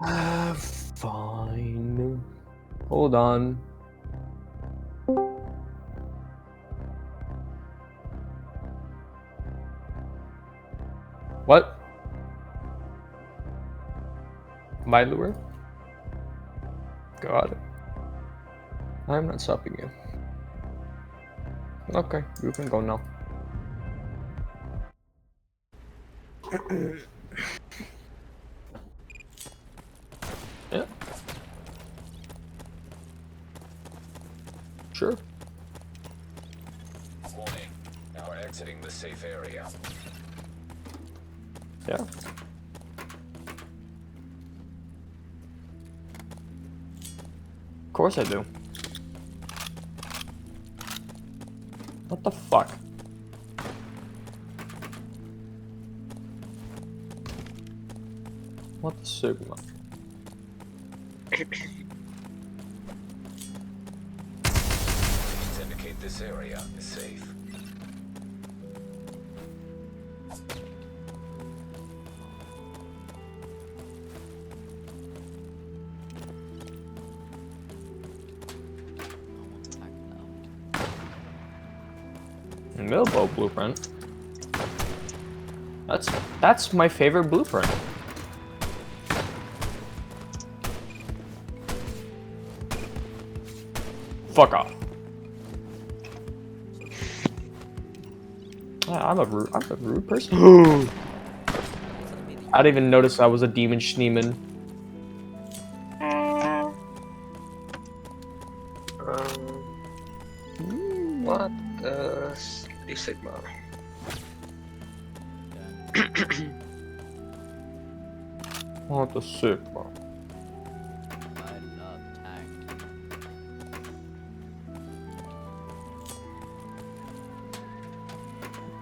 Fine. Hold on. What? My lure? Got it. I'm not stopping you. Okay, you can go now. Yeah. Sure. Warning. Now we're exiting the safe area. Yeah. Of course I do. What the fuck? What the Sigma? These indicate this area is safe. Millbow blueprint. That's my favorite blueprint. Fuck off. I'm a rude person. I didn't even notice I was a demon schneeman. What the Sigma? What the Sigma?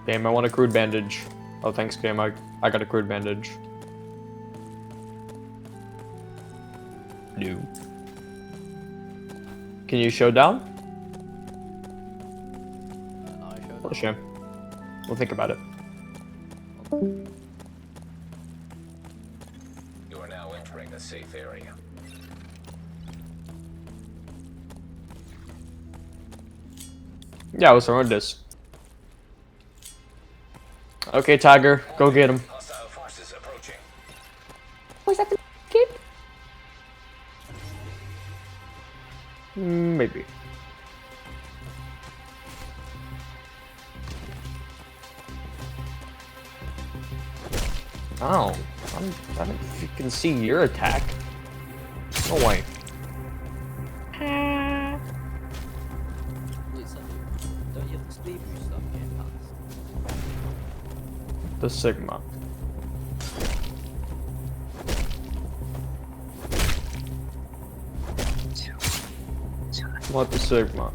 Game, I want a crude bandage. Oh, thanks, game. I got a crude bandage. No. Can you show down? What a shame. We'll think about it. You are now entering a safe area. Yeah, what's wrong with this? Okay, Tiger, go get him. Hostile forces approaching. Was that the kid? Maybe. Oh, I don't freaking see your attack. No way. Don't you have the speed boost stuff getting past? The Sigma. What the Sigma?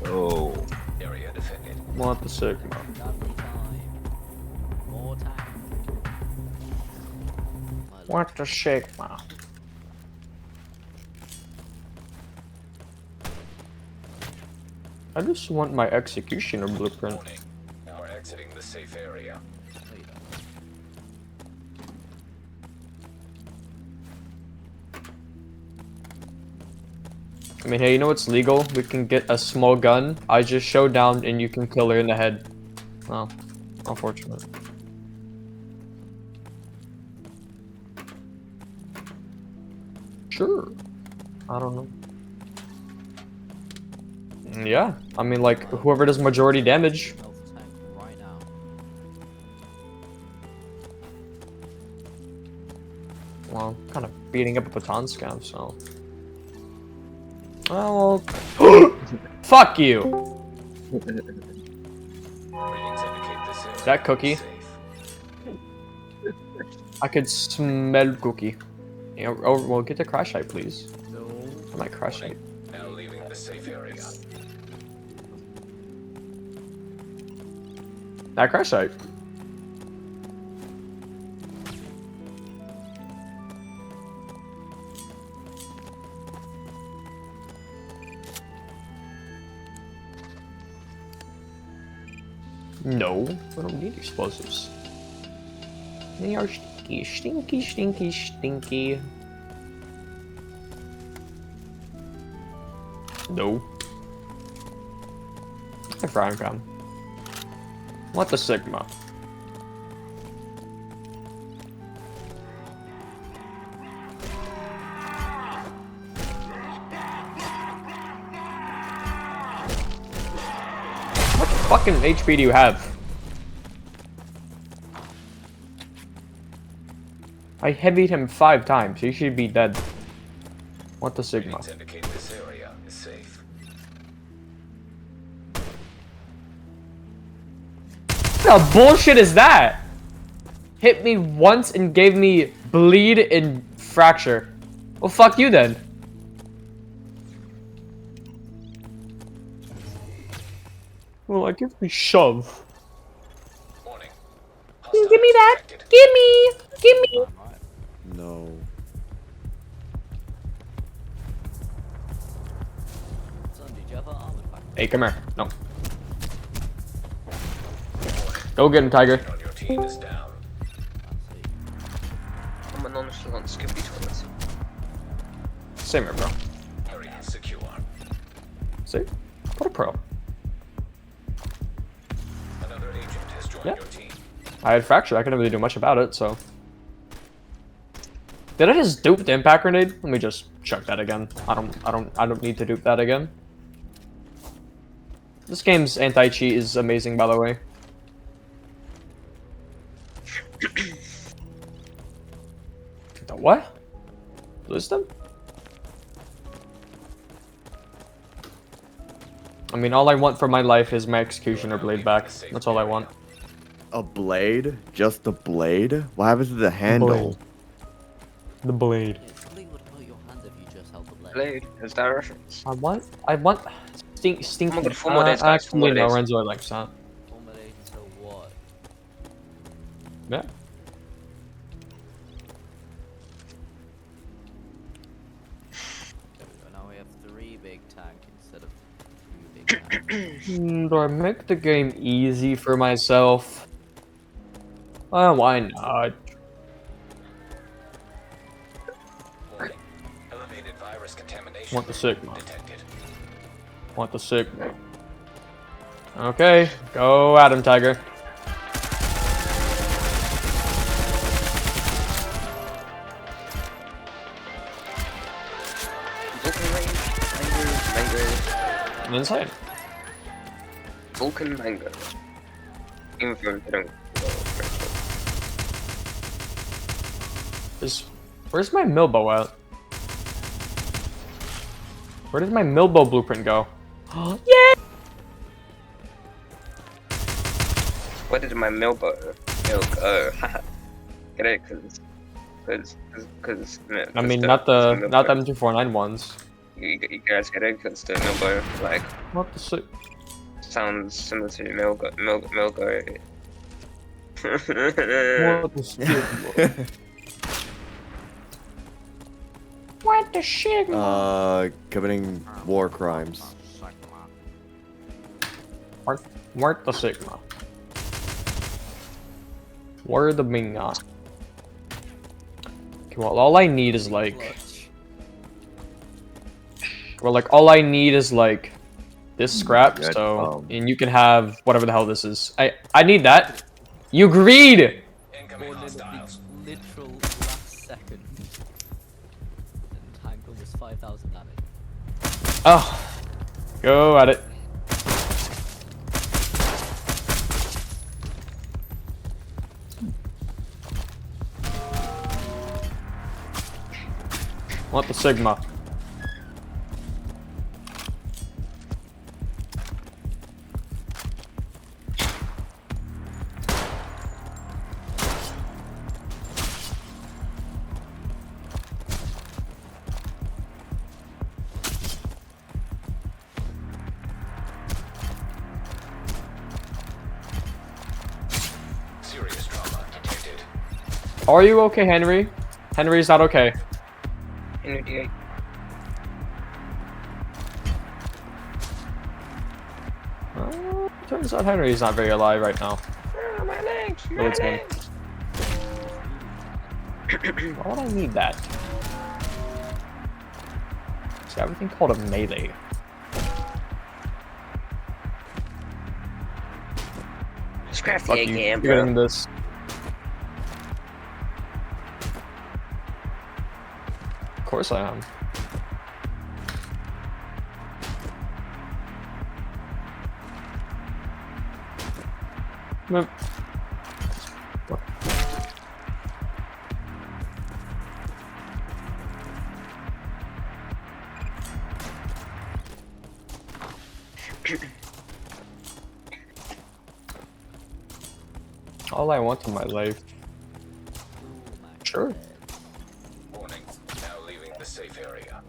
Oh. Area defended. What the Sigma? Lovely time. More time. What the Sigma? I just want my executioner blueprint. Warning. Now we're exiting the safe area. I mean, hey, you know what's legal? We can get a small gun. I just show down and you can kill her in the head. Oh, unfortunate. Sure. I don't know. Yeah, I mean, like, whoever does majority damage. Health tank right now. Well, kind of beating up a baton scam, so. Oh, well. Fuck you! Readings indicate this area That cookie. is safe. I could smell cookie. Yeah, oh, well, get the crash height, please. No. I might crash height. Now leaving the safe area. That crash height. No, we don't need explosives. They are stinky, stinky, stinky, stinky. No. A frying pan. What the Sigma? What fucking HP do you have? I heavied him 5 times. He should be dead. What the Sigma? Readings indicate this area is safe. What the bullshit is that? Hit me once and gave me bleed and fracture. Well, fuck you then. Well, I give me shove. Warning. Give me that. Detected. Give me. Give me. Alright. No. Son, did you have an armored pack? Hey, come here. No. Go get him, Tiger. On your team is down. I see. I'm a nonchalant Skippy toilet. Same here, bro. Area secure. See? What a pro. Another agent has joined Yeah. your team. I had fracture. I couldn't really do much about it, so. Did I just dupe the impact grenade? Let me just chuck that again. I don't need to dupe that again. This game's anti-cheat is amazing, by the way. The what? Wisdom? I mean, all I want for my life is my executioner blade back. That's all I want. A blade? Just a blade? What happens to the handle? The blade. Yeah, something would hurt your hand if you just held the blade. Blade, is that a reference? I want stinky. Oh my God, 4 more days, guys, 4 Actually, more no, days. Renzo likes that. Formulate until what? Yeah. There we go. Now we have 3 big tank instead of 2 big tank. Do I make the game easy for myself? Why not? Warning. Elevated virus contamination. Want the Sigma. Detected. Want the Sigma. Okay, go at him, Tiger. Vulcan mango. I'm insane. Vulcan mango. Even if I don't. Where's my Milbo at? Where did my Milbo blueprint go? Yeah! Where did my milk go? Get it? Cause. I mean, not the M249 ones. You guys get it? Cause the milgo like What the shit? sounds similar to milgo. What the shit? What the shit? Committing war crimes. Where the Sigma? Where the Minga? Okay, well, all I need is like. Clutch. Well, like, all I need is like this scrap, Good, so and you can have whatever the hell this is. I need that. You agreed. Incoming hostiles. Literal last second. And tank almost 5,000 damage. Oh, go at it. Want the Sigma? Serious trauma detected. Are you okay, Henry? Henry's not okay. NUDA. Turns out Henry's not very alive right now. My legs. Well, it's him. Why would I need that? Is everything called a melee? Scrap Fuck the you. game, You're bro. getting this. Of course I am. No. All I want in my life. Sure. Warning. Now leaving the safe area.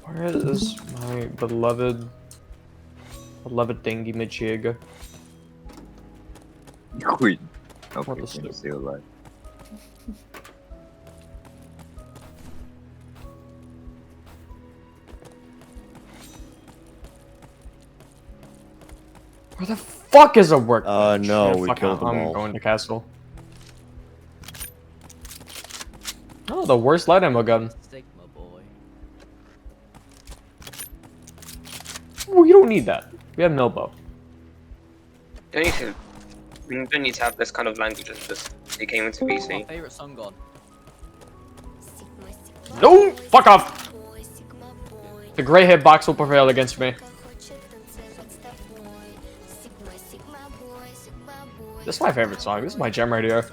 Where is my beloved dingy Machiga? Wait. What Okay, the can shit? stay alive. Where the fuck is a workbench? No, Yeah, we fuck killed no, them I'm all. going to castle. Oh, the worst light ammo gun. Stigma boy. Well, you don't need that. We have Milbo. Don't need to. We don't need to have this kind of language as this. They came into My BC. favorite song gone. No! Fuck off! The gray hitbox will prevail against me. This is my favorite song. This is my gem right here.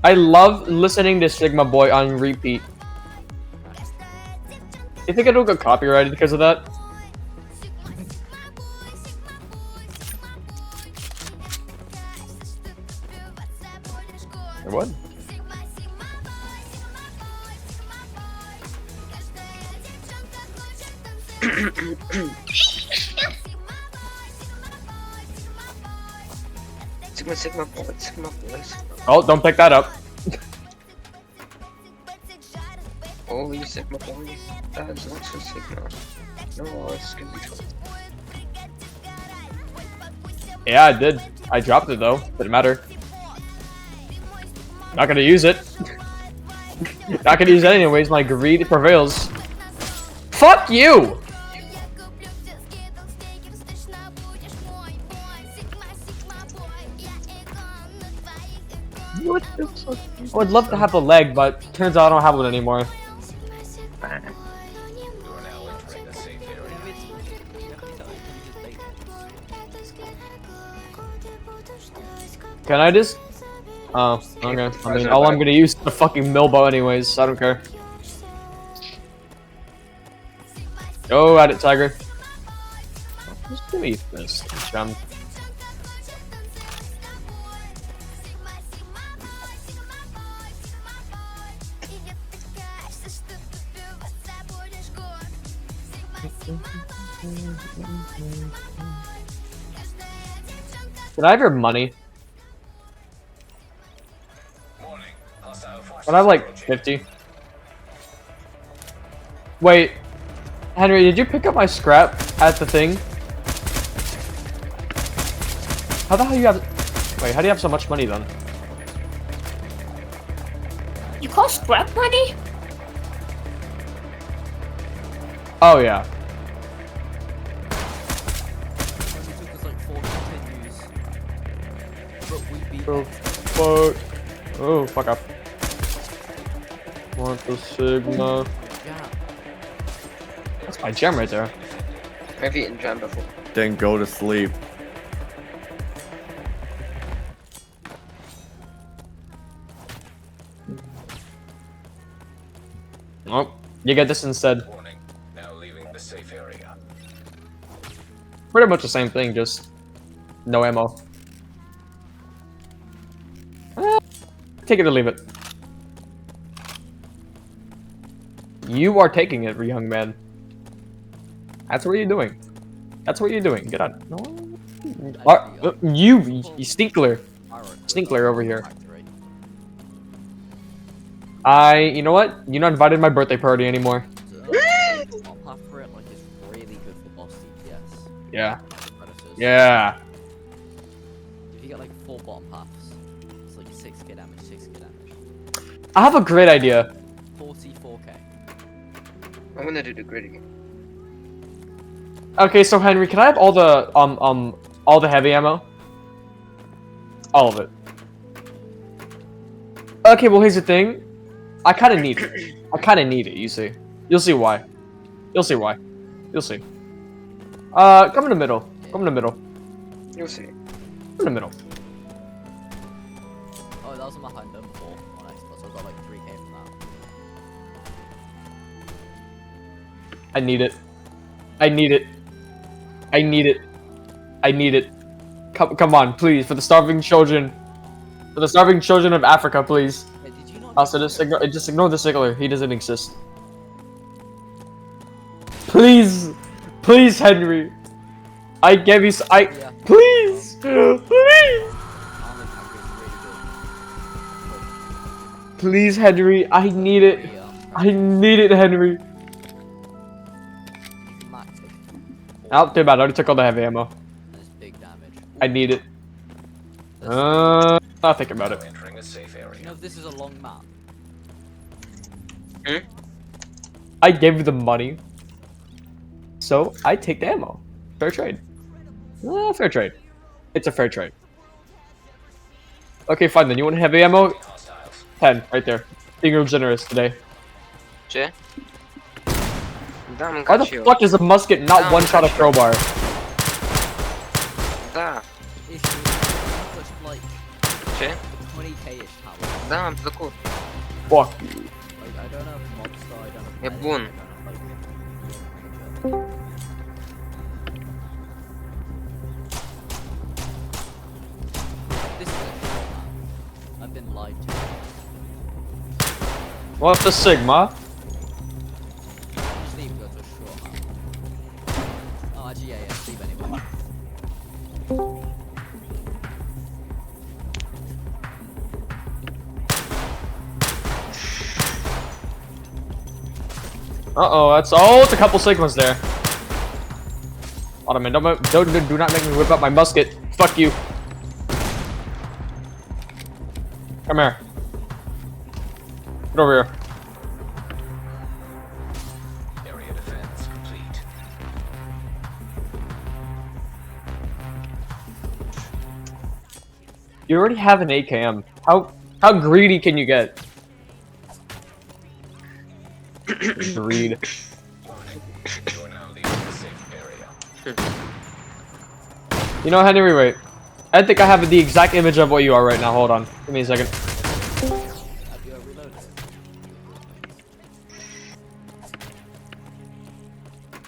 I love listening to Sigma Boy on repeat. You think I don't get copyrighted because of that? I would. Sigma boy, Sigma boys. Oh, don't pick that up. Holy Sigma boy. That is not so Sigma. No, it's gonna be trouble. Yeah, I did. I dropped it though. Didn't matter. Not gonna use it. Not gonna use it anyways. My greed prevails. Fuck you! What the fuck? I would love to have a leg, but turns out I don't have one anymore. You are now entering the safe area. Can I just? Oh, okay. I mean, all I'm gonna use is the fucking Milbo anyways, so I don't care. Go at it, Tiger. Just give me this gem. Did I have your money? Warning. Hostile forces Did I have like approaching. 50? Wait, Henry, did you pick up my scrap at the thing? How the hell you have? Wait, how do you have so much money then? You call scrap money? Oh yeah. It took us like 4 continues. But we beat Oh, it. fuck. Oh, fuck up. Want the Sigma? Yeah. That's my gem right there. I've eaten jam before. Then go to sleep. Oh, you get this instead. Warning. Now leaving the safe area. Pretty much the same thing, just no ammo. Take it or leave it. You are taking it, young man. That's what you're doing. That's what you're doing. Get out. No. You stinkler. Stinkler over here. You know what? You're not invited to my birthday party anymore. I'll have for it like it's really good for boss DPS. Yeah. Predators. Yeah. If you get like 4 bottom paths, 60 damage. I have a great idea. 44k. I'm gonna do the gritty. Okay, so Henry, can I have all the heavy ammo? All of it. Okay, well here's the thing. I kind of need it. I kind of need it. You see. You'll see why. You'll see why. You'll see. Come in the middle. Come in the middle. You'll see. Come in the middle. Oh, that was on my hand done before on Xbox. I got like 3k from that. I need it. I need it. I need it. I need it. Come on, please, for the starving children. For the starving children of Africa, please. Hey, did you not Also, just ignore the signaler. He doesn't exist. Please, please, Henry. I gave you. Yeah. Please, please, please, Henry. I need it. I need it, Henry. Oh, too bad. I already took all the heavy ammo. That's big damage. I need it. I'll think about it. Entering a safe area. You know, if this is a long map. I gave you the money, so I take the ammo. Fair trade. Fair trade. It's a fair trade. Okay, fine then. You want heavy ammo? Hostiles. 10, right there. Being real generous today. Че? Да, Why the Манкачио. fuck is a musket not one-shot a crowbar? Да, If you push like че? 20k-ish power. Да, такой. Fuck. Like, I don't know if monster, I don't know if Я medic, бун. I don't know, like, this is a short map. I've been lied to. What the Sigma? Just leave, go to a short map. Oh, actually, yeah, leave anyway. Uh-oh, that's it's a couple Sigmas there. Ottoman, do not make me whip up my musket. Fuck you. Come here. Get over here. Area defense complete. You already have an AKM. How greedy can you get? Greed. You are now leaving the safe area. You know, Henry, wait. I think I have the exact image of what you are right now. Hold on. Give me a second. Have you reloaded?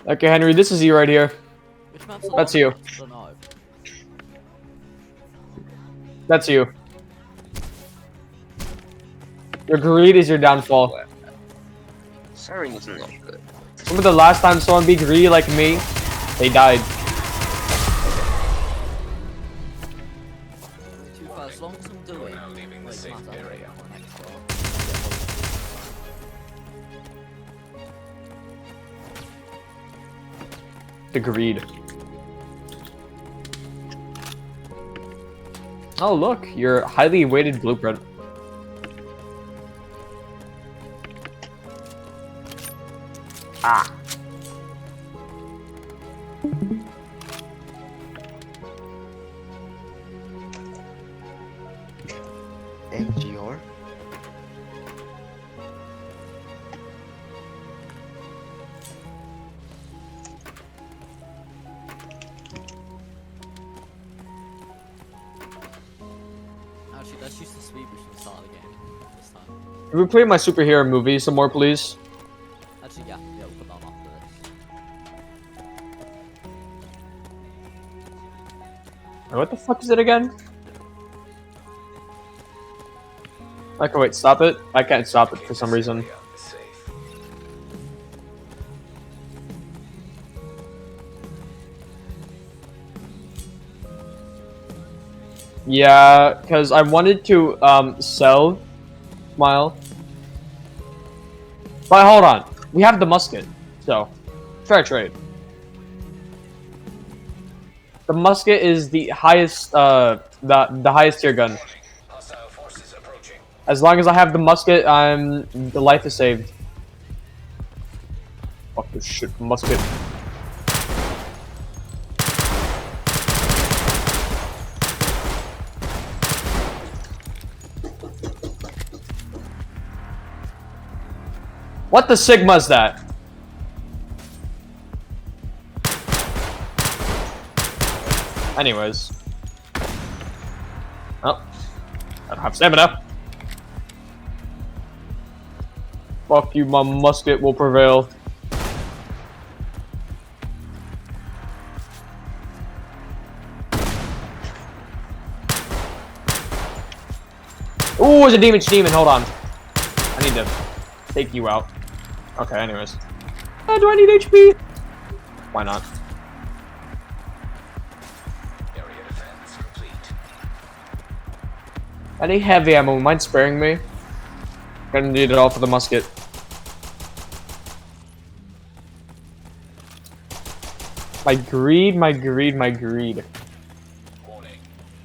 Okay, Henry, this is you right here. Which map's the That's long you. map? I don't know. That's you. Your greed is your downfall. Siren is not good. Remember the last time someone be greedy like me? They died. Too far, as long as I'm doing now leaving the like safe math area. on Xbox. The greed. Oh look, your highly weighted blueprint. Ah. NGR? Actually, let's use the speed boost from the start of the game this time. Can we play my superhero movie some more, please? Actually, yeah, we'll put that on after this. What the fuck is it again? Okay, wait, stop it. I can't stop it for some reason. Area is safe. Yeah, because I wanted to sell Smile. But hold on. We have the musket, so fair trade. The musket is the highest the highest tier gun. Hostile forces approaching. As long as I have the musket, the life is saved. Fuck this shit, musket. What the Sigma is that? Anyways. Oh. I don't have stamina. Fuck you, my musket will prevail. Ooh, it's a demon, hold on. I need to take you out. Okay, anyways. Do I need HP? Why not? Area defense complete. I need heavy ammo. Mind sparing me? Gonna need it all for the musket. My greed. Warning.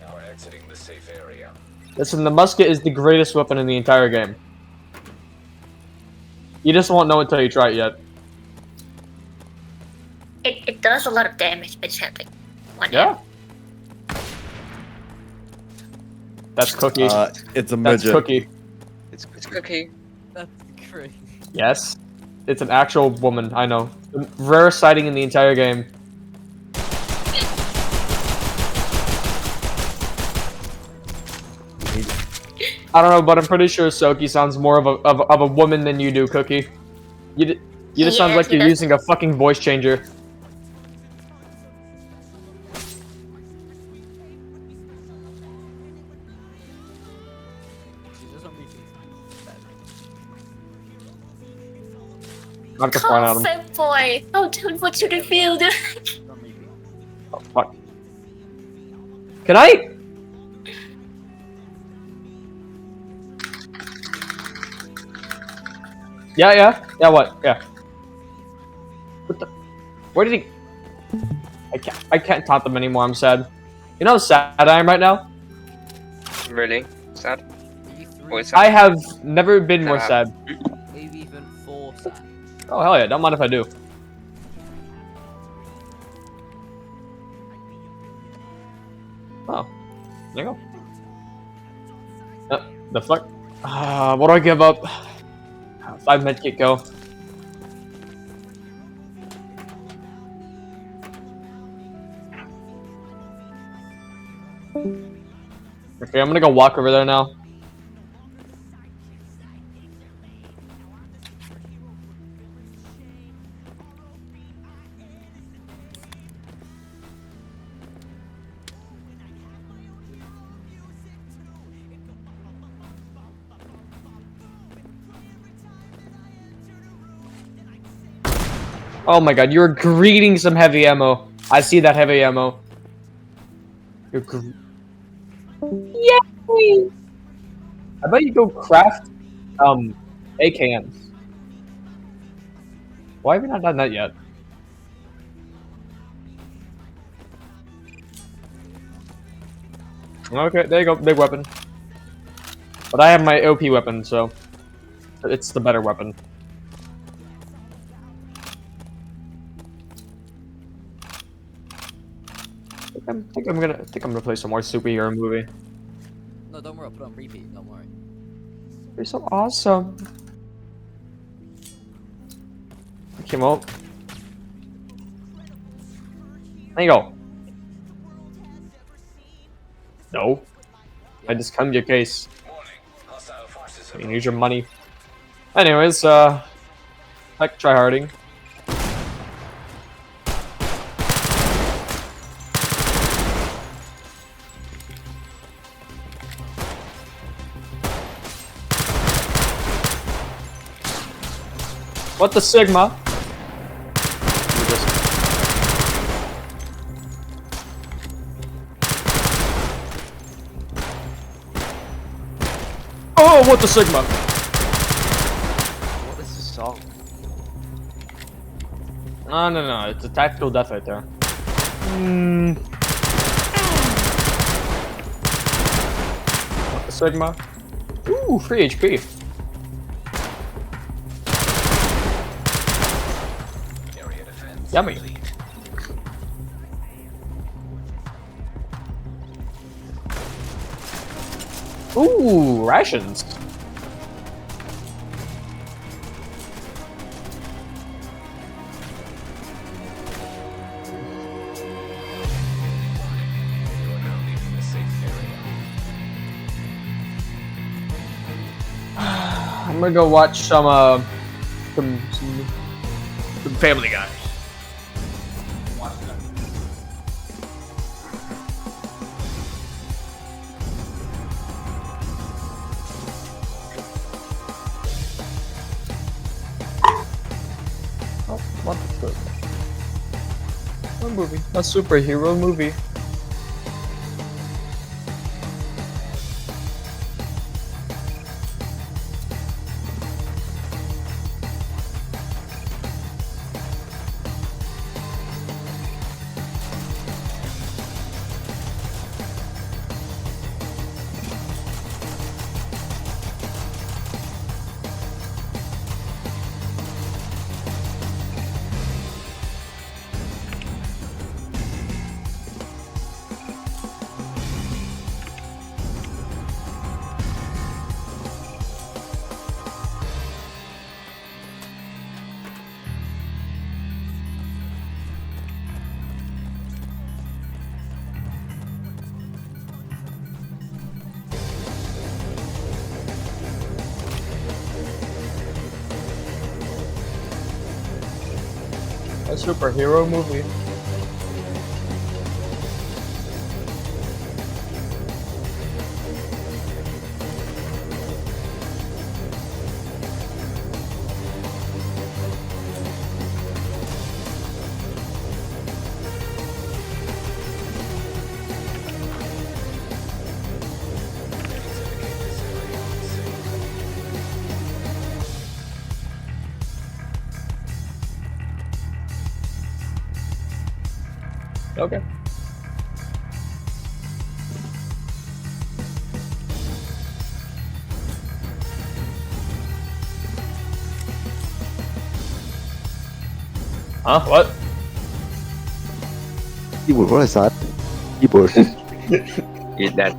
Now we're exiting the safe area. Listen, the musket is the greatest weapon in the entire game. You just won't know until you try it yet. It does a lot of damage, but it's like one Yeah. That's Cookie. It's a That's midget. Cookie. It's Cookie. That's crazy. Yes. It's an actual woman, I know. The rarest sighting in the entire game. I don't know, but I'm pretty sure Soki sounds more of a woman than you do, Cookie. You just sound Yeah, like he you're does. using a fucking voice changer. She's just on repeat. I have to point out him. Fat boy. Oh, dude, what's to the field? She's on repeat. Oh, fuck. Can I? Yeah, what? Yeah. What the? Where did he? I can't taunt them anymore, I'm sad. You know how sad I am right now? Really? Sad? Maybe three. Always sad. I have never been more sad. Maybe even four. Sad. Oh, hell yeah, don't mind if I do. Oh, there you go. The fuck? What do I give up? 5 medkit go. Okay, I'm gonna go walk over there now. Oh my god, you're greeting some heavy ammo. I see that heavy ammo. You're Yay! How about you go craft, AKMs? Why have we not done that yet? Okay, there you go, big weapon. But I have my OP weapon, so it's the better weapon. I think I'm gonna play some more superhero movie. No, don't worry. I'll put it on repeat. Don't worry. You're so awesome. I came out. There you go. No. I just come to your case. Warning. Hostile forces You can use your money. Anyways, like tryharding. What the Sigma? We're just- Oh, what the Sigma? What is this song? No, it's a tactical death right there. What the Sigma? Ooh, free HP. Area defense Yummy. complete. Ooh, rations. You are now leaving the safe area. I'm gonna go watch some Family Guy. Oh, what the fuck? What movie? A superhero movie. A superhero movie. Please indicate this area is safe. Okay. Huh? What? Keyboard, what is that? Keyboard.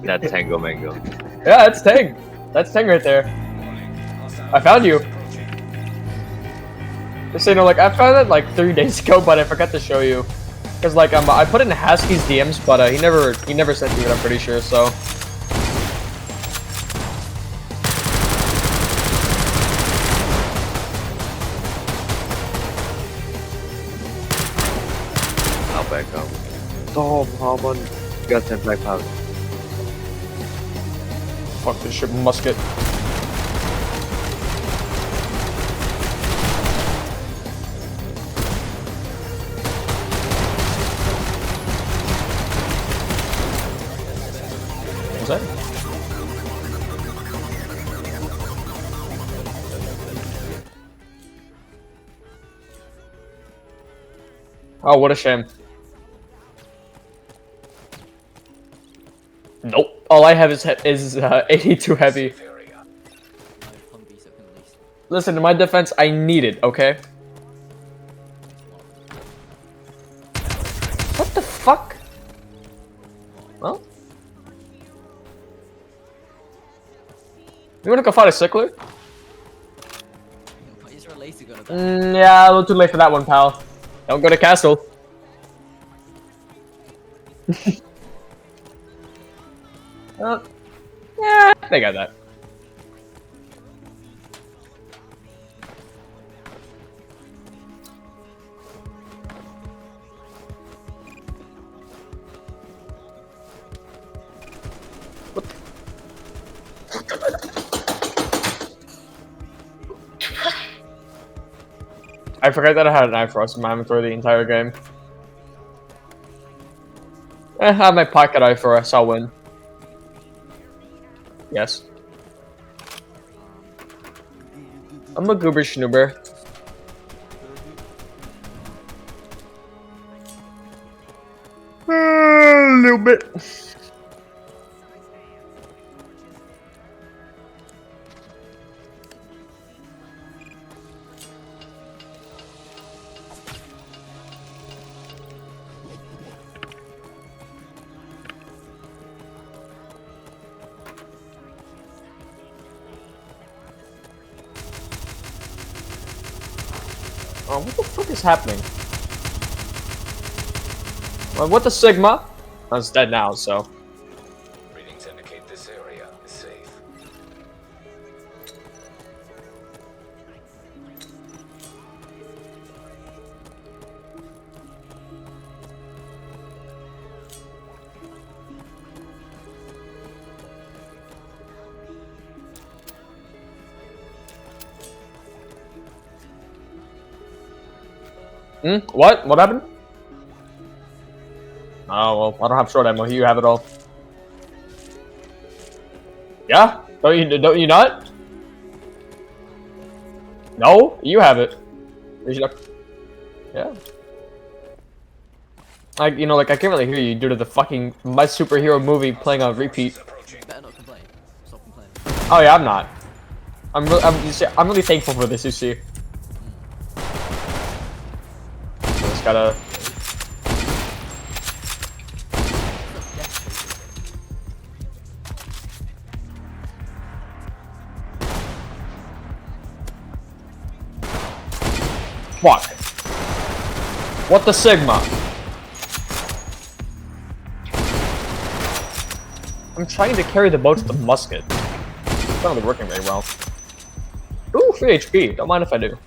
That's Tango Mango. Yeah, that's Tang. That's Tang right there. Warning. Hostile I found you. forces approaching. Just so you know, like, I found it like 3 days ago, but I forgot to show you. Cause like I put in Haski's DMs, but he never sent me it. I'm pretty sure. So I'll back up. Tom, Harmon, got some black powder. fuck this shit musket. What's that? Oh, what a shame. Nope. All I have is 82 heavy. Safe area. Humvees up at least. Listen, in my defense, I need it. Okay. What the fuck? Well, you wanna go fight a sickler? Why is your laser gonna die? Yeah, a little too late for that one, pal. Don't go to castle. Yeah, they got that. I forgot that I had an eye frost in my inventory the entire game. I have my pocket eye for us, I'll win. Yes. I'm a goober schnoober. A little bit. Oh, what the fuck is happening? What the Sigma? Oh, it's dead now, so. Readings indicate this area is safe. What? What happened? Oh, well, I don't have short ammo. You have it all. Yeah? Don't you not? No? You have it. Yeah. Like, you know, like, I can't really hear you due to the fucking My Superhero movie playing on repeat. Better not complain. Stop complaining. Oh yeah, I'm not. I'm really thankful for this, you see. Just gotta... Fuck. What the Sigma? I'm trying to carry the boat with the musket. It's not really working very well. Ooh, 3 HP. Don't mind if I do.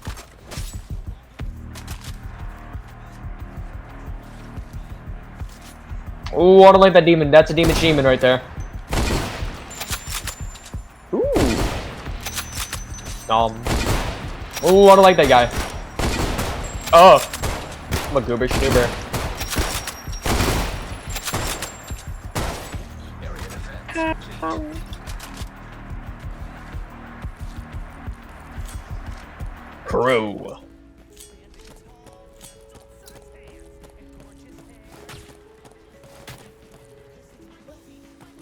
Ooh, I don't like that demon. That's a demon right there. Ooh. Ooh, I don't like that guy. Oh. I'm a goober snoober. Crew.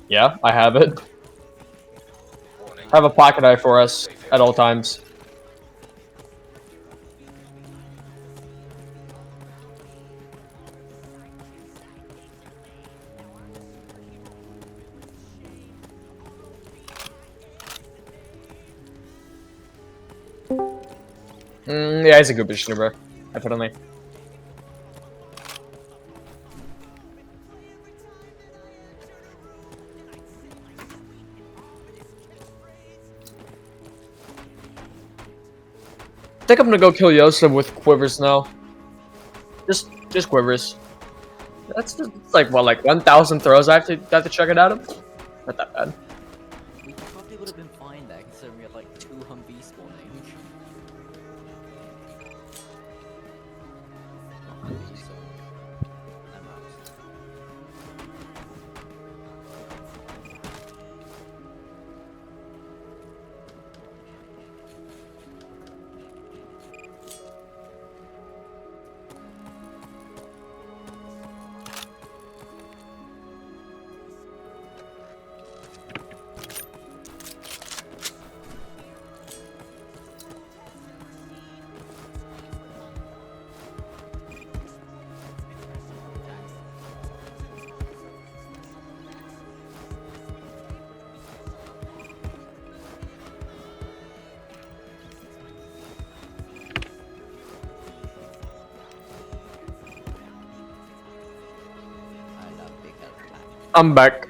Yeah, I have it. I have a pocket eye for us at all times. Yeah, he's a good snoober. Definitely. I think I'm gonna go kill Yosef with quivers now. Just quivers. That's just, it's like what, like 1,000 throws I have to check it out. Not that bad. We probably would have been fine there, considering we had like 2 Humvees spawning. Not Humvees, so... I'm out. I'm back.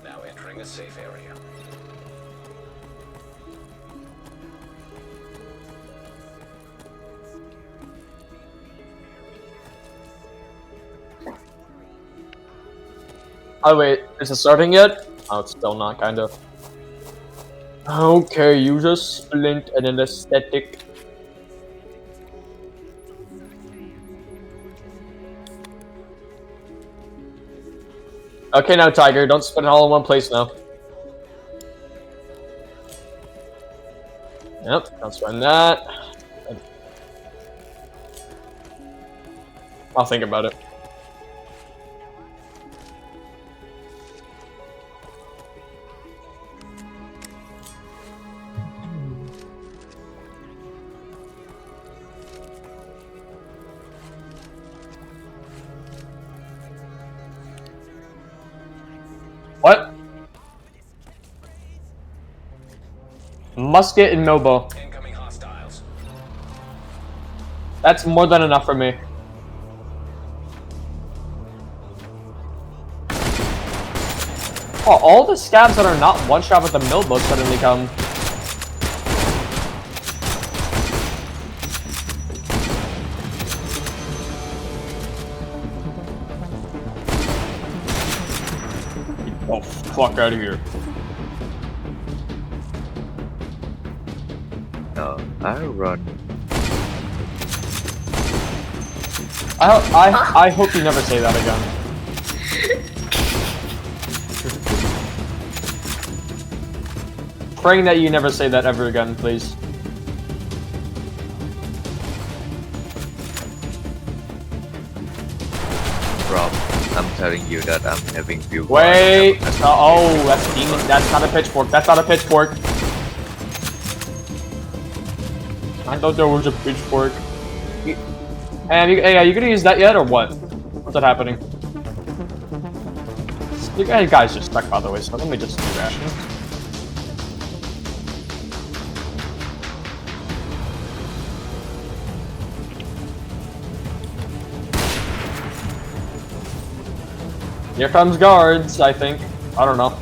Now entering a safe area. Oh wait, is it starting yet? Oh, it's still not, kind of. Okay, use a splint and an aesthetic. Okay, now Tiger, don't spend it all in one place now. Yep, don't spend that. I'll think about it. musket and Nobo. Incoming hostiles. That's more than enough for me. Oh, all the scabs that are not one-shot with the Milbo suddenly come. Oh, fuck out of here. No, I run. I hope you never say that again. Praying that you never say that ever again, please. Rob, I'm telling you that I'm having view. Wait! Oh, that's a demon. That's not a pitchfork. That's not a pitchfork. I thought there was a pitchfork. And hey, are you gonna use that yet, or what? What's that happening? You guys just stuck, by the way, so let me just do that. Here comes guards, I think. I don't know.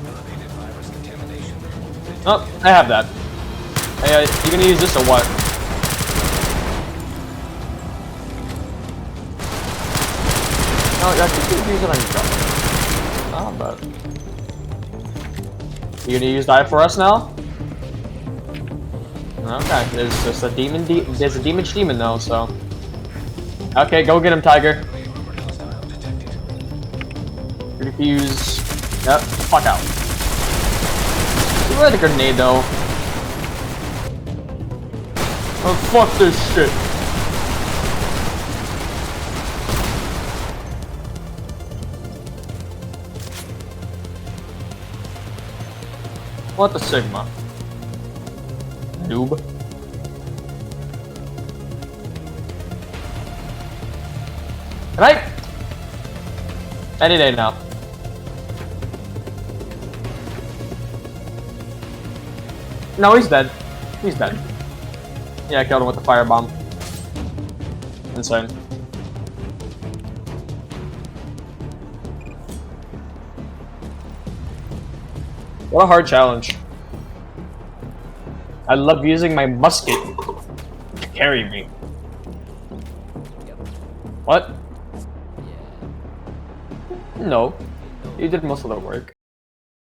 Elevated virus contamination. Oh, I have that. Hey, you gonna use this or what? No, I think you can use it on your gun. Oh, but... You gonna use that for us now? Okay, there's just a demon. There's a demon though, so. Okay, go get him, Tiger. Refuse. Yep, fuck out. You had a grenade though. Oh, fuck this shit. What the Sigma? Noob. Right? Any day now. No, he's dead. He's dead. Yeah, I killed him with the firebomb. Insane. What a hard challenge. I love using my musket to carry me. What? Yeah. No. You did most of the work.